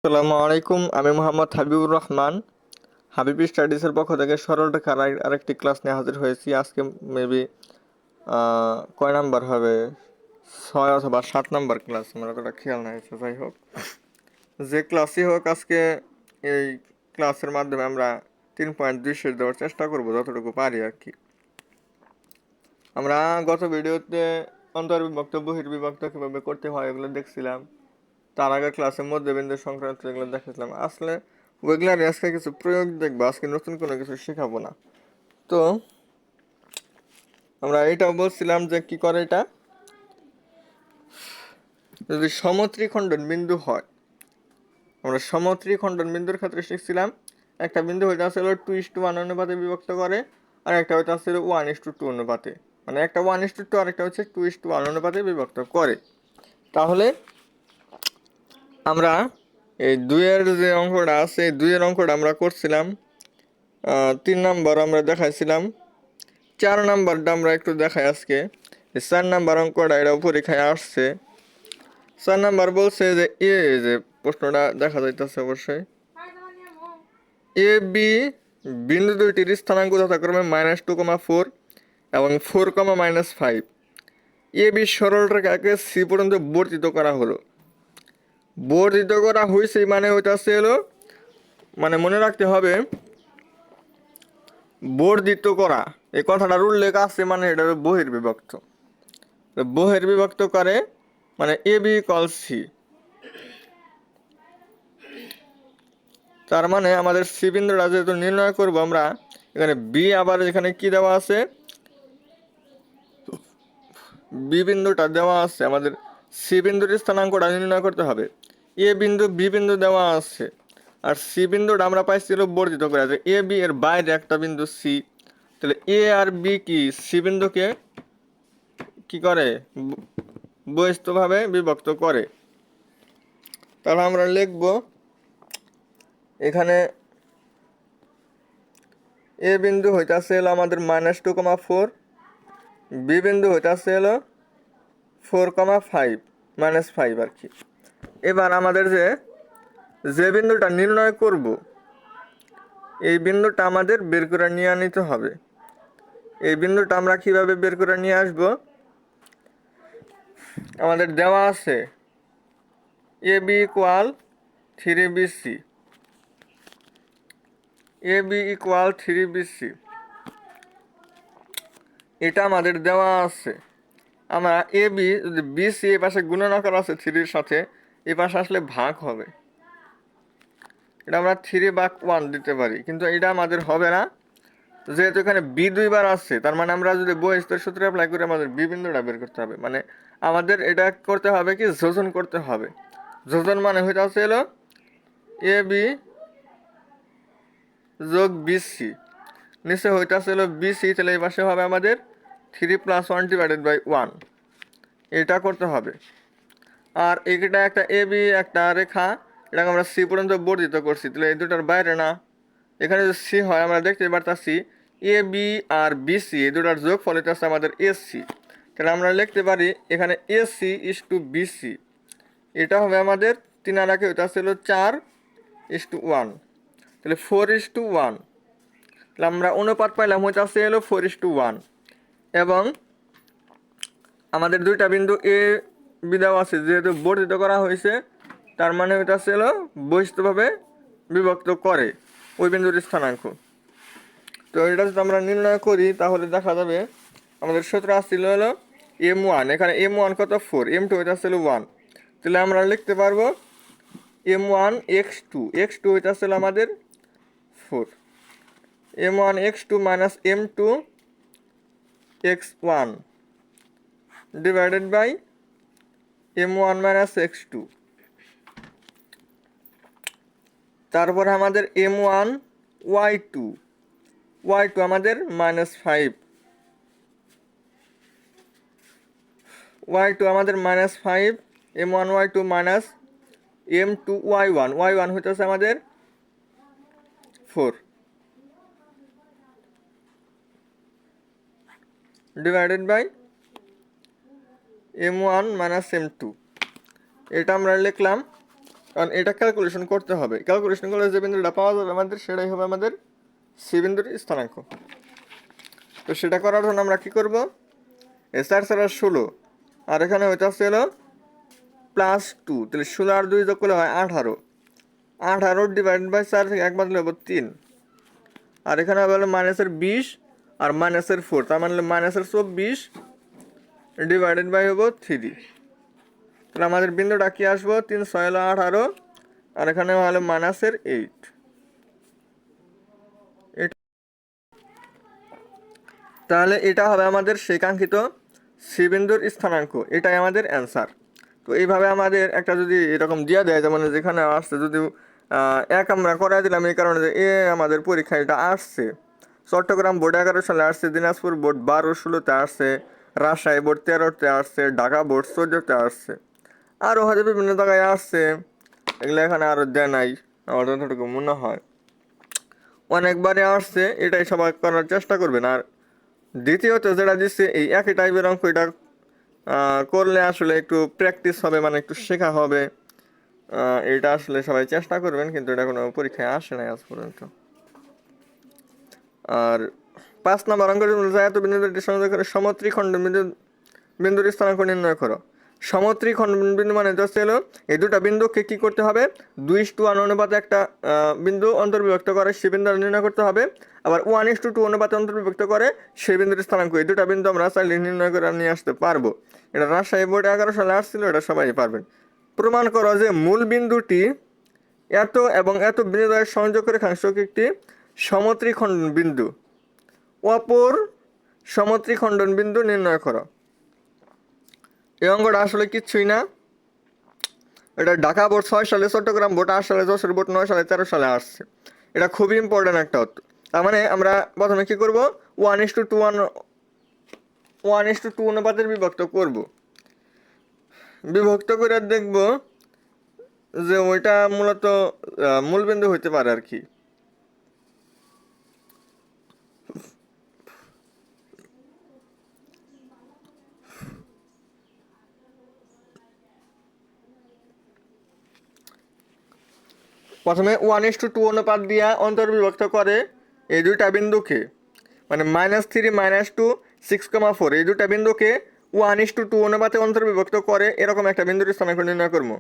আসসালামু আলাইকুম, আমি মোহাম্মদ হাবিবুর রহমান। হাবিবি স্টাডিজের পক্ষ থেকে সরল রেখার আরেকটি ক্লাস নিয়ে হাজির হয়েছি। আজকে মেবি কয় নাম্বার হবে, 6 অথবা 7 নাম্বার ক্লাস, আমার অতটা খেয়াল নাই। যাই হোক, যে ক্লাসই হোক, আজকে এই ক্লাসের মাধ্যমে আমরা 3.2 শেষ দেওয়ার চেষ্টা করবো যতটুকু পারি আর কি। আমরা গত ভিডিওতে অন্তর্বিভক্ত বহির্বিভক্ত কীভাবে করতে হয় এগুলো দেখছিলাম। তার আগের ক্লাসে মধ্যবিন্দু সংক্রান্ত এগুলো দেখেছিলাম। আসলে ওইগুলার আজকে কিছু প্রয়োগ দেখবো, আজকে নতুন কোনো কিছু শেখাবো না। তো আমরা এটাও বলছিলাম যে কি করে এটা, যদি সমত্রিখণ্ডন বিন্দু হয়, আমরা সমত্রিখণ্ডন বিন্দুর ক্ষেত্রে শিখছিলাম একটা বিন্দু হইতে আসলে 2:1 অনুপাতে বিভক্ত করে, আর একটা হইতে আসলে 1:2 অনুপাতে, মানে একটা 1:2 আর একটা হচ্ছে 2:1 অনুপাতে বিভক্ত করে। তাহলে আমরা এই দুইয়ের যে অঙ্কটা আছে, এই দুইয়ের অঙ্কটা আমরা করছিলাম। 3 নাম্বার আমরা দেখাইছিলাম, 4 নাম্বারটা আমরা একটু দেখাই আজকে। 4 নাম্বার অঙ্কটা এটাও পরীক্ষায় আসছে। 4 নাম্বার বলছে যে যে প্রশ্নটা দেখা যাইতেছে অবশ্যই, এ বি বিন্দু দুইটির স্থানাঙ্ক যথাক্রমে -2,4 এবং 4,-5। এ বি সরল রেখাকে সি পর্যন্ত বর্ধিত করা হলো। বর্ধিত করা হয়েছে মানে হইতাছে হলো, মানে মনে রাখতে হবে বর্ধিত করা এই কথাটার উল্লেখ আছে, মানে এটা বহির্বিভক্ত। বহির্বিভক্ত করে মানে এ বি ইকুয়াল সি। তার মানে আমাদের সি বিন্দুটা যেহেতু নির্ণয় করব আমরা, এখানে বি আবার এখানে কি দেওয়া আছে, বি বিন্দুটা দেওয়া আছে। আমাদের সি বিন্দুর স্থানাঙ্কটা নির্ণয় করতে হবে। এ বিন্দু বি বিন্দু দেওয়া আছে, আর সি বিন্দুটা আমরা পাইছিল বর্ধিত করে আছে। এ বি এর বাইরে একটা বিন্দু সি, তাহলে এ আর বি কি সি বিন্দুকে কি করে, বহিস্থভাবে বিভক্ত করে। তাহলে আমরা লিখব এখানে এ বিন্দু হইতাছে হলো আমাদের -2,4, বি বিন্দু হইতাছে হলো 4,5 -5 আর কি। এবার আমাদের যে বিন্দুটা নির্ণয় করব, এই বিন্দুটা আমাদের বের করে নিয়ে নিতে হবে। এই বিন্দুটা আমরা কিভাবে বের করে নিয়ে আসব, আমাদের দেওয়া আছে A B equal 3BC, A B equal 3BC, এটা আমাদের দেওয়া আছে। আমরা এ বি যদি বিসি এ পাশে গুণনাকার আছে 3-র সাথে, এ পাশে আসলে ভাগ হবে। এটা আমরা 3/1 দিতে পারি, কিন্তু এটা আমাদের হবে না, যেহেতু এখানে বি দুইবার আছে। তার মানে আমরা যদি বহিঃস্থের সূত্র অ্যাপ্লাই করে আমাদের বি বিন্দুটা বের করতে হবে। মানে আমাদের এটা করতে হবে কি, যোজন করতে হবে। যোজন মানে হইতে আছে হলো এ বি যোগ বিসি, নিচে হইতাছে হলো বিসি, তাহলে এই পাশে হবে আমাদের 3+1/1, এটা করতে হবে। আর এটা একটা এ বি একটা রেখা, এটাকে আমরা সি পর্যন্ত বর্ধিত করছি, তাহলে এই দুটার বাইরে না। এখানে যদি সি হয় আমরা দেখতে পারতাছি এ বি আর বিসি এই দুটার যোগ ফল হইতেছে আমাদের এসি। তাহলে আমরা লিখতে পারি এখানে এসি ইস টু বিসি, এটা হবে আমাদের 3 আর 1 হইতেছে হলো 4:1, তাহলে 4:1। তাহলে আমরা অনুপাত পাইলাম হইতেছে হলো 4:1, এবং আমাদের দুইটা বিন্দু এ বি দেওয়া আছে, যেহেতু বর্ধিত করা হয়েছে, তার মানে হইতেছে হলো বহিস্থভাবে বিভক্ত করে ওই বিন্দুর স্থানাঙ্ক। তো এটা যদি আমরা নির্ণয় করি তাহলে দেখা যাবে আমাদের সূত্র আসছিল হলো m1, এখানে m1 কত 4, m2 হইতেছিল 1, তাহলে আমরা লিখতে পারবো m1 x2, x2 হইতেছিল আমাদের 4, m1 x2 minus m2 x1 divided by m1 minus x2। তারপরে আমাদের m1 y2, y2 আমাদের -5, y2 আমাদের -5, m1 y2 minus m2 y1, y1 হইতেছে আমাদের 4 divided by m1 minus m2, এটা আমরা লিখলাম। কারণ এটা ক্যালকুলেশন করতে হবে, ক্যালকুলেশন করলে যে বিন্দুটা পাওয়া যাবে আমাদের সেটাই হবে আমাদের সি বিন্দুর স্থানাঙ্ক। তো সেটা করার জন্য আমরা কি করব, এ 4×4 = 16 আর এখানে হইতেছে হলো +2, তাহলে 16 আর 2 যোগ করলে হয় 18, 18 ডিভাইডেড বাই 4 থেকে 1 বাদলে হবে 3, আর এখানে হবে হলো -20 আর -4, তার মানে -24 ডিভাইডেড বাই হবো 3। তাহলে আমাদের বিন্দুটা কি আসবো, 3 6 হলো 18 আর এখানে হলো -8। তাহলে এটা হবে আমাদের সেই কাঙ্ক্ষিত সি বিন্দুর স্থানাঙ্ক, এটাই আমাদের অ্যান্সার। তো এইভাবে আমাদের একটা যদি এরকম দিয়ে দেয়, যেমন যেখানে আসছে যদি এক আমরা করাই দিলাম এই কারণে যে আমাদের পরীক্ষা এটা আসছে, চট্টগ্রাম বোর্ড 11 সালে আসছে, দিনাজপুর বোর্ড 12-16-তে আসছে, রাজশাহী বোর্ড 13-তে আসছে, ঢাকা বোর্ড 14-তে আসছে, আরও হয়তো বিভিন্ন জায়গায় আসছে, এগুলো এখানে আরও দেয় নাই আমার যতটুকু মনে হয়, অনেকবারে আসছে। এটাই সবাই করার চেষ্টা করবেন। আর দ্বিতীয়ত যেটা দিচ্ছে এই একই টাইপের অঙ্ক, এটা করলে আসলে একটু প্র্যাকটিস হবে, মানে একটু শেখা হবে, এটা আসলে সবাই চেষ্টা করবেন, কিন্তু এটা কোনো পরীক্ষায় আসে নাই আজ পর্যন্ত। আর 5 নম্বর অঙ্কের জায়গাত বিন্দুটি সংযোগ করে সমত্রিখণ্ড বিন্দুর স্থানাঙ্ক নির্ণয় করো। সমত্রিখণ্ড বিন্দু মানে হচ্ছে হলো এই দুটা বিন্দুকে কি করতে হবে, 2:1 অনুপাতে একটা বিন্দু অন্তর্বিভক্ত করে সেই বিন্দু নির্ণয় করতে হবে, আবার 1:2 অনুপাতে অন্তর্বিভক্ত করে সেই বিন্দুর স্থানাঙ্ক। এই দুটা বিন্দু আমরা চাইলে নির্ণয় করে নিয়ে আসতে পারবো। এটা রাজশাহী বোর্ড 11 সালে আসছিল, এটা সবাই পারবেন। প্রমাণ করো যে মূল বিন্দুটি এত এবং এত বিন্দু দ্বারা সংযোগ করে রেখাংশক একটি সমত্রিখণ্ডন বিন্দু, অপর সমত্রিখণ্ডন বিন্দু নির্ণয় করো। এই অঙ্কটা আসলে কিচ্ছুই না, এটা ঢাকা বোর্ড 6 সালে, চট্টগ্রাম বোর্ড 8 সালে, যশোর বোর্ড 9 সালে, 13 সালে আসছে। এটা খুবই ইম্পর্টেন্ট একটা উত্তর। তার মানে আমরা প্রথমে কি করব, 1:2 অনুপাতের বিভক্ত করব, বিভক্ত করে দেখব যে ওইটা মূলত মূলবিন্দু হইতে পারে আর কি। প্রথমে 1:2 অনুপাত দিয়া অন্তর্বিভক্ত করে এই দুইটা বিন্দুকে, মানে -3 -2 6,4 এই দুটা বিন্দুকে 1:2 অনুপাতে অন্তর্বিভক্ত করে এরকম একটা বিন্দুর স্থানাঙ্ক নির্ণয় করবো।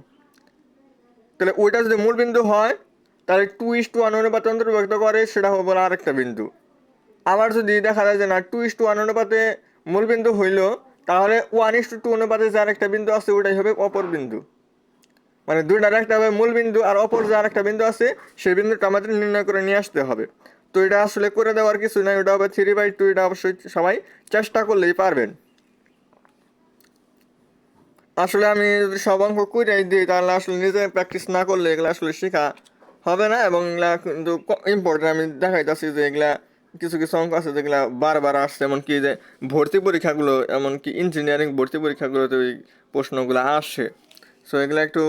তাহলে ওইটা যদি মূল বিন্দু হয় তাহলে 2:1 অনুপাতে অন্তর্বিভক্ত করে সেটা হবে আরেকটা বিন্দু। আবার যদি দেখা যায় যে না 2:1 অনুপাতে মূল বিন্দু হইল, তাহলে 1:2 অনুপাতে যে আরেকটা বিন্দু আছে ওইটাই হবে অপর বিন্দু। মানে দুইটার একটা হবে মূল বিন্দু আর অপর যে আরেকটা বিন্দু আছে সেই বিন্দুটা আমাদের নির্ণয় করে নিয়ে আসতে হবে। তো এটা আসলে করে দেওয়ার কিছু নাই, ওটা হবে 3/2। এটা অবশ্যই সবাই চেষ্টা করলেই পারবেন। আসলে আমি যদি সব অঙ্ক কইরাই দিই তাহলে আসলে নিজে প্র্যাকটিস না করলে এগুলো আসলে শেখা হবে না, এবং এগুলা কিন্তু ইম্পর্টেন্ট। আমি দেখাইতেছি যে এগুলা কিছু কিছু অঙ্ক আছে যেগুলা বারবার আসছে, এমনকি যে ভর্তি পরীক্ষাগুলো, এমনকি ইঞ্জিনিয়ারিং ভর্তি পরীক্ষাগুলোতে ওই প্রশ্নগুলো আসে। সো এগুলা একটু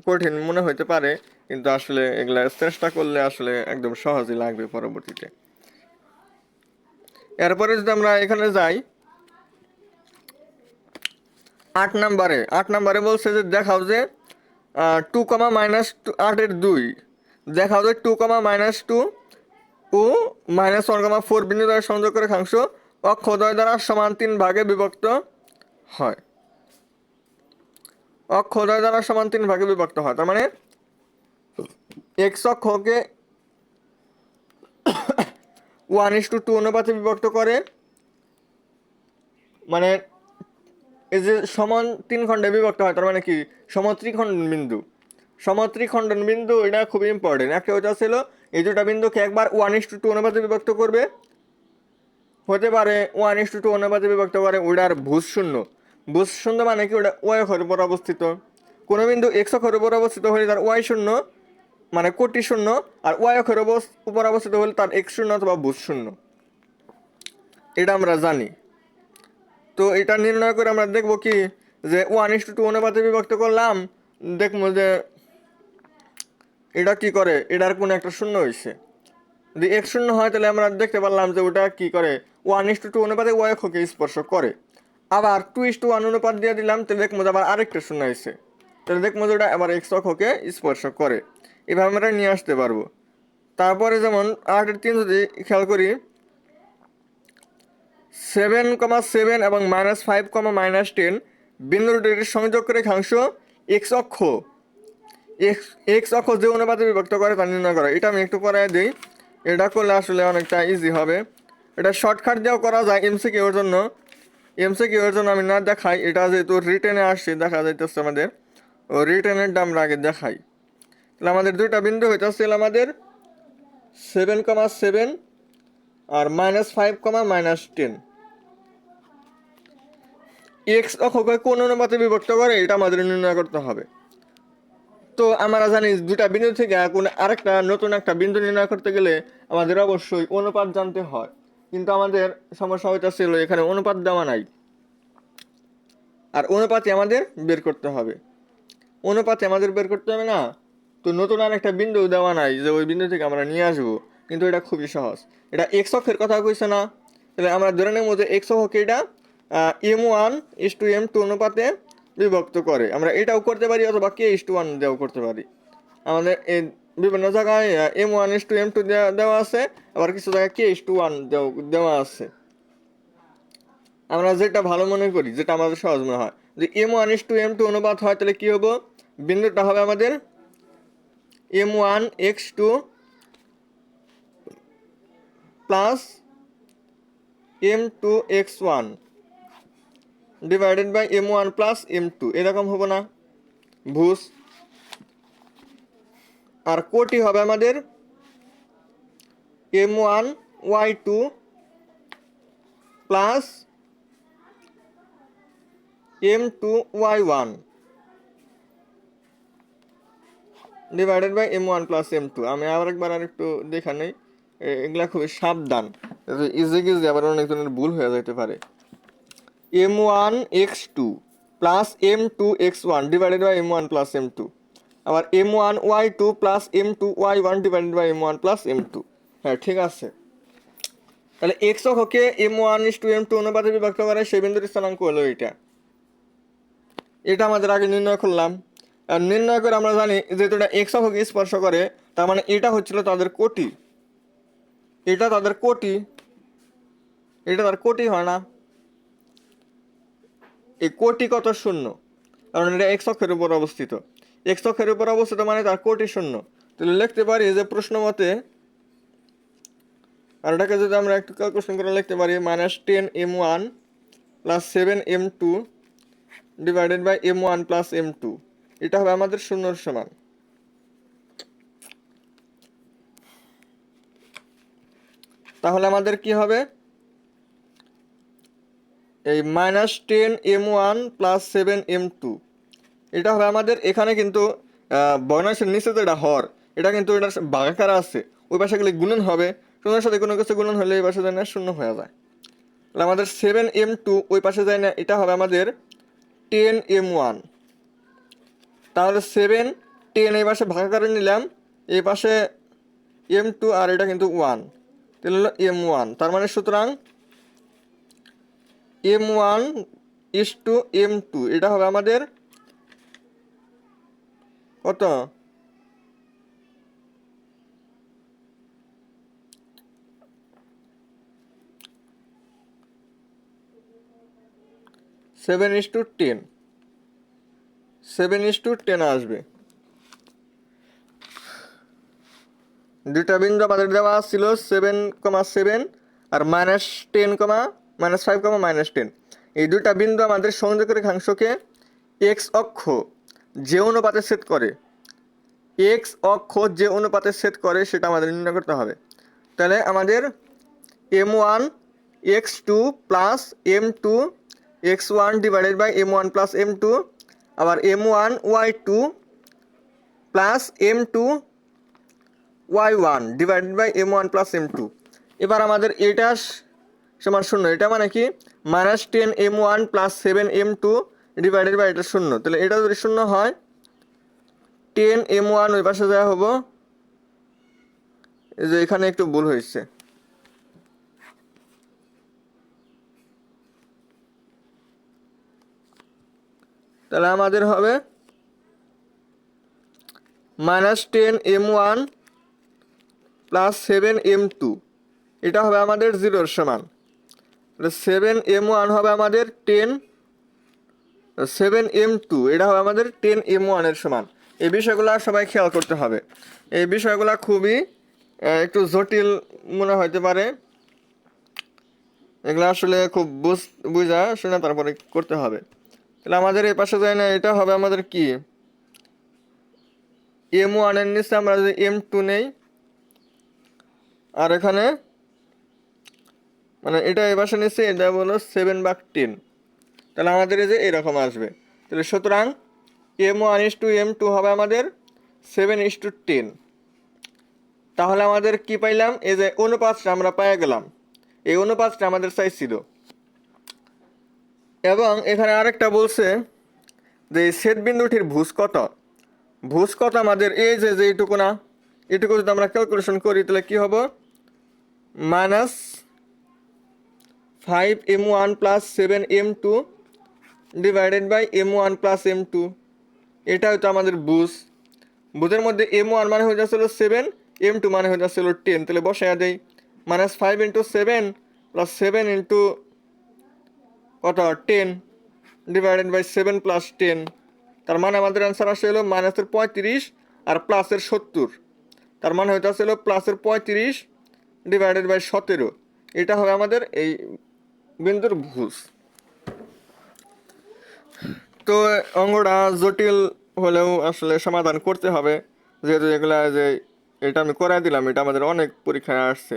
কঠিন মনে হইতে পারে, কিন্তু আসলে এগুলা চেষ্টা করলে আসলে একদম সহজই লাগবে পরবর্তীতে। এরপরে যদি আমরা এখানে যাই 8 নম্বরে বলছে যে দেখাও যে 2, -2 দেখাও যে 2, -2 ও -1,4 বিন্দু দ্বারা সংযোগ করে রেখাংশ অক্ষদ্বয় দ্বারা সমান 3 ভাগে বিভক্ত হয়। অক্ষদ্বয় দ্বারা সমান 3 ভাগে বিভক্ত হয়, তার মানে এক্স অক্ষকে 1:2 অনুপাতে বিভক্ত করে, মানে এই যে সমান 3 খণ্ডে বিভক্ত হয়, তার মানে কি সমত্রিখণ্ডন বিন্দু। সমত্রিখণ্ডন বিন্দু এটা খুবই ইম্পর্টেন্ট। একটা ওইটা ছিল এই দুটা বিন্দুকে একবার 1:2 অনুপাতে বিভক্ত করবে, হতে পারে 1:2 অনুপাতে বিভক্ত করে ওটার ভূশূন্য। ভূশূন্য মানে কি, ওটা ওয়াই অক্ষের উপর অবস্থিত। কোনো বিন্দু এক্স অক্ষের উপর অবস্থিত হলে তার ওয়াই শূন্য মানে কোটি শূন্য, আর ওয়াই অক্ষের উপর অবস্থিত হলে তার এক্স শূন্য অথবা ভূশূন্য, এটা আমরা জানি। তো এটা নির্ণয় করে আমরা দেখবো কি যে 1:2 অনুপাতে বিভক্ত করলাম, দেখবো যে এটা কি করে, এটার কোনো একটা শূন্য হয়েছে। যদি এক শূন্য হয় তাহলে আমরা দেখতে পারলাম যে ওটা কি করে 1:2 অনুপাতে ওয়াই অক্ষকে স্পর্শ করে। আবার 2:1 অনুপাত দিয়ে দিলাম, তাহলে দেখবো আবার আরেকটা শূন্য হয়েছে। তাহলে দেখবো যে ওটা আবার এক্স অক্ষকে স্পর্শ করে। এভাবে আমরা নিয়ে আসতে পারবো। তারপরে যেমন 8-3 যদি খেয়াল করি, 7,7 এবং -5, -10 বিন্দু দুটির সংযোগ রেখাংশ এক্স অক্ষ এক্স অক্ষ যে অনুপাতে বিভক্ত করে তা নির্ণয় করা। এটা আমি একটু করাই দিই, এটা করলে আসলে অনেকটা ইজি হবে। এটা শর্টকাট দিয়েও করা যায় এমসিকিউ এর জন্য। এমসিকিউ এর জন্য আমি না দেখাই, এটা যেহেতু রিটেনে আসছে দেখা যাইতেছে আমাদের, ও রিটেনের আমরা আগে দেখাই। তাহলে আমাদের দুইটা বিন্দু হইতেছিল আমাদের 7,7 আর -5, -10 এক্স অক্ষকে কোন অনুপাতে বিভক্ত করে এটা আমাদের নির্ণয় করতে হবে। তো আমরা জানি দুটা বিন্দু থেকে কোন আরেকটা নতুন একটা বিন্দু নির্ণয় করতে গেলে আমাদের অবশ্যই অনুপাত জানতে হয়, কিন্তু আমাদের সমস্যা হইতেছিল এখানে অনুপাত দেওয়া নাই, আর অনুপাতে আমাদের বের করতে হবে। অনুপাতে আমাদের বের করতে হবে না, তো নতুন আর একটা বিন্দু দেওয়া নাই যে ওই বিন্দু থেকে আমরা নিয়ে আসবো, কিন্তু এটা খুবই সহজ। এটা এক্স অক্ষের কথা কইছে না, তাহলে আমরা ধরে নেব যে এক্স অক্ষকে এটা m1:m2 অনুপাতে বিভক্ত করে। আমরা এটাও করতে পারি অথবা k:1 দিয়েও করতে পারি। আমাদের এই বিভিন্ন জায়গায় m1:m2 দেওয়া আছে, আবার কিছু জায়গায় k:1 দেওয়া আছে। আমরা যেটা ভালো মনে করি, যেটা আমাদের সহজ মনে হয়, যে m1:m2 অনুপাত হয়, তাহলে কি হবো, বিন্দুটা হবে আমাদের m1x2 plus m2x1 divided by m1 plus m2, এরকম হবো না ভুজ। আর কোটি হবে আমাদের m1y2 plus m2y1 divided by m1 plus m2। আমি আবার একটু দেখা নেই, এগুলা খুবই সাবধান, ইজি আবার অনেকজনের ভুল হয়ে যেতে পারে। m1x2 plus m2x1 divided by m1 plus m2, আবার m1y2 plus m2y1 divided by m1 plus m2। হ্যাঁ ঠিক আছে। তাহলে এক্স অক্ষকে m1:m2 অনুপাতে বিভক্ত করে সেই বিন্দুর স্থানাঙ্ক হলো এটা। এটা আমাদের আগে নির্ণয় করলাম। আর নির্ণয় করে আমরা জানি যেহেতু এটা এক্স অক্ষকে স্পর্শ করে, তার মানে এটা হচ্ছিল তাদের কোটি, এটা তাদের কোটি, এটা তার কোটি হয় না। এই কোটি কত? শূন্য, কারণ এটা এক্স অক্ষের উপর অবস্থিত। এক্স অক্ষের উপর অবস্থিত মানে তার কোটি শূন্য। তাহলে লিখতে পারি যে প্রশ্ন মতে, আর এটাকে যদি আমরা একটু ক্যালকুলেশন করে লিখতে পারি, -10m1 plus 7m2 divided by m1 plus m2, এটা হবে আমাদের শূন্যর সমান। তাহলে আমাদের কি হবে, এই -10m1 প্লাস 7m2, এটা হবে আমাদের, এখানে কিন্তু ভগ্নাংশের নিচে তো এটা হর, এটা কিন্তু এটা ভাগাকার আছে, ওই পাশে গেলে গুণন হবে, শূন্যের সাথে কোনো কিছু গুণন হলে এই পাশে যায় না, শূন্য হয়ে যায়। তাহলে আমাদের 7m2 ওই পাশে যায় না, এটা হবে আমাদের 10m1। তাহলে 7 10 এই পাশে ভাগাকারে নিলাম, এই পাশে m2 আর এটা কিন্তু 1, তাহলে হলো m1। তার মানে সুতরাং m1:m2, এটা হবে আমাদের কত, 7:10, 7:10 আসবে। দুইটা বিন্দু আমাদের দেওয়া ছিল 7,7 আর -10, -5, -10। এই দুইটা বিন্দু আমাদের সংযোগ রেখাংশকে এক্স অক্ষ যে অনুপাতে ছেদ করে, এক্স অক্ষ যে অনুপাতে ছেদ করে সেটা আমাদের নির্ণয় করতে হবে। তাহলে আমাদের m1x2 plus m2x1 divided by m1 plus m2, আবার m1y2 plus m2y1 divided by m1 plus m2। এবার আমাদের এটা সমান শূন্য, এটা মানে কি -10m1 plus 7m2 divided by এটা শূন্য। তাহলে এটা যদি শূন্য হয়, 10m1 ওই পাশে দেওয়া হবো, এই যে এখানে একটু ভুল হয়েছে, তাহলে আমাদের হবে -10m1 প্লাস 7m2, এটা হবে আমাদের 0-এর সমান। 7m1 হবে আমাদের 7m2, এটা হবে আমাদের 10m1 এর সমান। এই বিষয়গুলো সবাই খেয়াল করতে হবে। এই বিষয়গুলো খুবই একটু জটিল মনে হতে পারে, এগুলো আসলে খুব বুঝা শোনা তারপরে করতে হবে। তাহলে আমাদের এই পাশে যায় না, এটা হবে আমাদের কি, m1 এর নিচে আমরা যদি m2 নেই, আর এখানে মানে এটা এই পাশে নিচে এটা হলো 7/10, তাহলে আমাদের এই যে এরকম আসবে। তাহলে সুতরাং m1:m2 হবে আমাদের 7:10। তাহলে আমাদের কি পাইলাম, এই যে অনুপাতটা আমরা পেয়ে গেলাম, এই অনুপাতটা আমাদের চাইছিল। এবং এখানে আরেকটা বলছে যে এই ছেদ বিন্দুটির ভুজ কত। ভুজ কত আমাদের এই যে এইটুকু না, এটুকু যদি আমরা ক্যালকুলেশন করি তাহলে কি হবে, -5m1 plus 7m2 divided by m1 plus m2, এটা হয়তো আমাদের বুঝ। বুঝের মধ্যে m1 মানে হয়ে যাচ্ছিল 7, m2 মানে হয়ে যাচ্ছিল 10, তাহলে বসাইয়া দেই। -5 × 7 প্লাস 7 × কত 10 ডিভাইডেড বাই 7 প্লাস 10, তার মানে আমাদের অ্যান্সার আসে হলো -35 আর +70, তার মানে হয়তো আসলে +35 ডিভাইডেড বাই 17, এটা হবে আমাদের এই বিন্দুর ভুজ। তো অঙ্কটা জটিল হলেও আসলে সমাধান করতে হবে, যেহেতু এগুলা যে এটা আমি করাই দিলাম, এটা আমাদের অনেক পরীক্ষায় আসছে।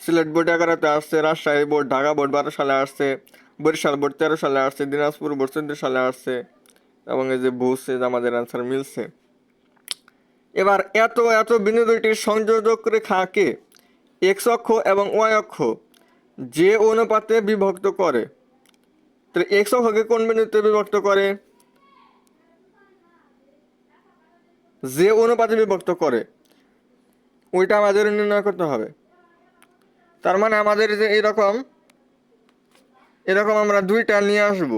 সিলেট বোর্ড 11-তে আসছে, রাজশাহী বোর্ড, ঢাকা বোর্ড 12 সালে আসছে, বরিশাল বোর্ড 13 সালে আসছে, দিনাজপুর বোর্ড 14 সালে আসছে, এবং এই যে ভুজ আমাদের অ্যান্সার মিলছে। এবার এত এত বিন্দু দুইটির সংযোজক রেখাকে এক্স অক্ষ এবং ওয়াই অক্ষ যে অনুপাতে বিভক্ত করে, তাহলে এক্স অক্ষকে কোন বিন্দুতে বিভক্ত করে, যে অনুপাতে বিভক্ত করে ওইটা আমাদের নির্ণয় করতে হবে। তার মানে আমাদের যে এরকম এরকম আমরা দুইটা নিয়ে আসব।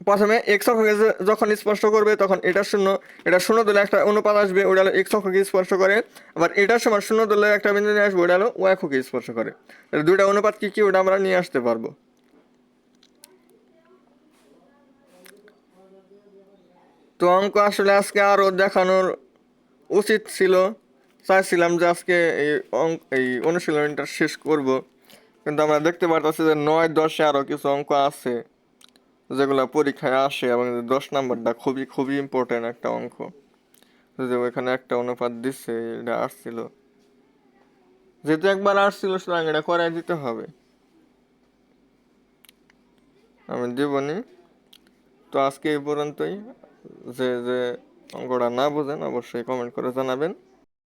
প্রথমে এক্স অক্ষকে যখন স্পর্শ করবে তখন এটা শূন্য, এটা শূন্য দিলে একটা অনুপাত আসবে, ওটা হলো এক্স অক্ষকে স্পর্শ করে। আবার এটার সময় শূন্য দিলে একটা বিন্দু নিয়ে আসবে, ওটা হলো ওয়াই অক্ষকে স্পর্শ করে। দুইটা অনুপাত কি কি ওটা আমরা নিয়ে আসতে পারবো। তো অঙ্ক আসলে আজকে আরও দেখানোর উচিত ছিল, চাইছিলাম যে আজকে এই অনুশীলনটা শেষ করব, কিন্তু আমরা দেখতে পারতেছি যে 9-10-এ আরও কিছু অঙ্ক আছে যেগুলো পরীক্ষায় আসে, এবং 10 নাম্বারটা খুবই খুবই ইম্পর্টেন্ট একটা অঙ্ক। যে ওইখানে একটা অনুপাত দিচ্ছে, এটা আসছিল, যেহেতু একবার আসছিল সুতরাং এটা করাই দিতে হবে, আমি দেবনি। তো আজকে এই পর্যন্তই। যে যে অঙ্কটা না বোঝেন অবশ্যই কমেন্ট করে জানাবেন।